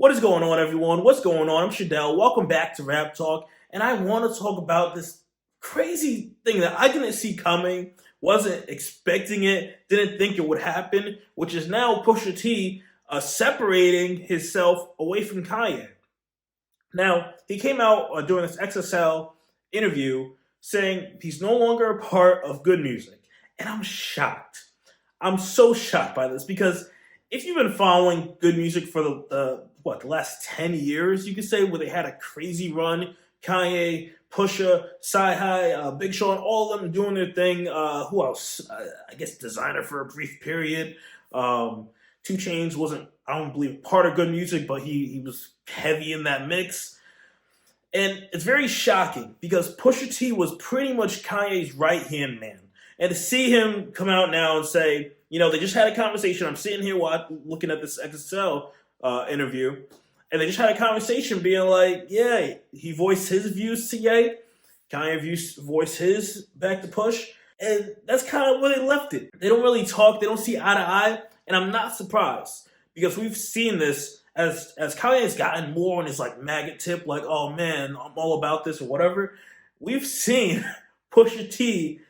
What is going on, everyone? What's going on? I'm Shadell. Welcome back to Rap Talk. And I want to talk about this crazy thing that I didn't see coming, wasn't expecting it, didn't think it would happen, which is now Pusha T separating himself away from Kanye. Now, he came out during this XSL interview saying he's no longer a part of Good Music. And I'm shocked. I'm so shocked by this because if you've been following Good Music for the last 10 years, you could say, where they had a crazy run, Kanye, Pusha, Sci-Hi, Big Sean, all of them doing their thing. Who else? I guess Designer for a brief period. 2 Chainz wasn't, I don't believe, part of Good Music, but he was heavy in that mix. And it's very shocking because Pusha T was pretty much Kanye's right-hand man. And to see him come out now and say, they just had a conversation. I'm sitting here looking at this XSL interview, and they just had a conversation being like, yeah, he voiced his views to Ye, Kanye voiced his back to Push, and that's kind of where they left it. They don't really talk. They don't see eye to eye, and I'm not surprised because we've seen this as Kanye's gotten more on his maggot tip, like, oh man, I'm all about this or whatever. We've seen Pusha T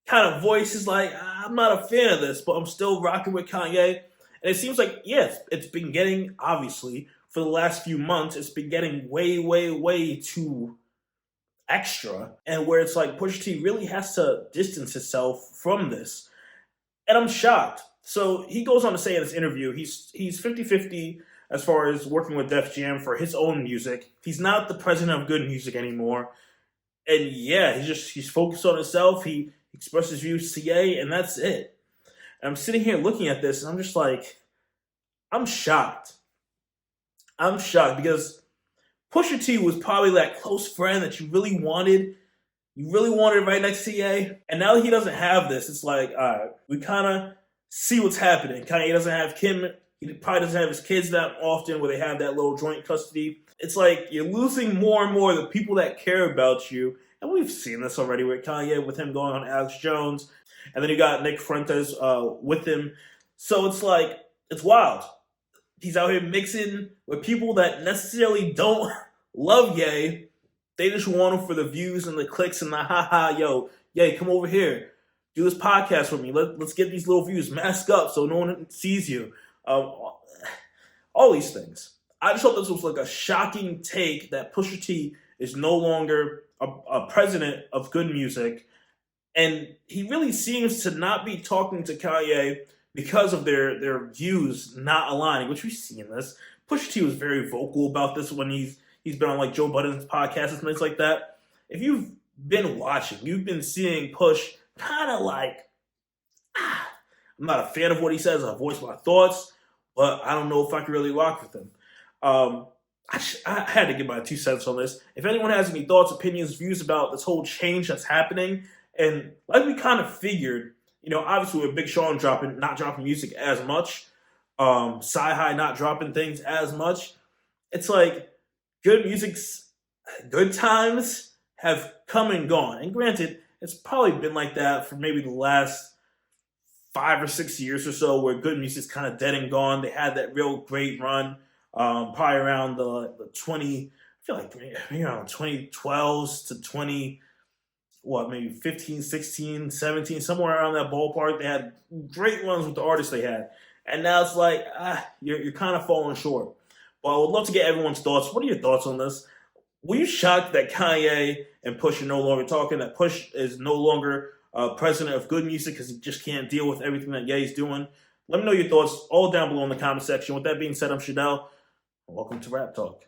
kind of voice is like, I'm not a fan of this, but I'm still rocking with Kanye. And it seems like, yes, it's been getting, obviously, for the last few months, it's been getting way, way, way too extra. And where it's like Pusha T really has to distance himself from this. And I'm shocked. So he goes on to say in this interview, he's 50-50 as far as working with Def Jam for his own music. He's not the president of Good Music anymore. And yeah, he's focused on himself. He expressed his views to Ye, and that's it. And I'm sitting here looking at this, and I'm just like, I'm shocked. I'm shocked because Pusha T was probably that close friend that you really wanted. You really wanted right next to Ye. And now that he doesn't have this, it's like, all right, we kind of see what's happening. Kanye doesn't have Kim. He probably doesn't have his kids that often where they have that little joint custody. It's like you're losing more and more the people that care about you. And we've seen this already with Kanye, with him going on Alex Jones. And then you got Nick Fuentes with him. So it's like, it's wild. He's out here mixing with people that necessarily don't love Ye. They just want him for the views and the clicks and the ha-ha, yo, Ye, come over here. Do this podcast with me. Let's get these little views. Mask up so no one sees you. All these things. I just thought this was like a shocking take that Pusha T is no longer a president of Good Music. And he really seems to not be talking to Kanye because of their views not aligning, which we've seen this. Pusha T was very vocal about this when he's been on Joe Budden's podcast and things like that. If you've been watching, you've been seeing Push kind of I'm not a fan of what he says. I voice my thoughts, but I don't know if I can really rock with him. I had to give my 2 cents on this. If anyone has any thoughts, opinions, views about this whole change that's happening, and like we kind of figured, obviously with Big Sean not dropping music as much, Sci-Hi not dropping things as much, it's like Good Music's good times have come and gone. And granted, it's probably been like that for maybe the last 5 or 6 years or so, where Good Music's kind of dead and gone. They had that real great run. Probably around the 20, I feel like maybe around 2012 to maybe 15, 16, 17, somewhere around that ballpark. They had great runs with the artists they had. And now it's like, you're kind of falling short. But I would love to get everyone's thoughts. What are your thoughts on this? Were you shocked that Kanye and Push are no longer talking, that Push is no longer president of Good Music because he just can't deal with everything that Ye's doing? Let me know your thoughts all down below in the comment section. With that being said, I'm Shadell. Welcome to Rap Talk.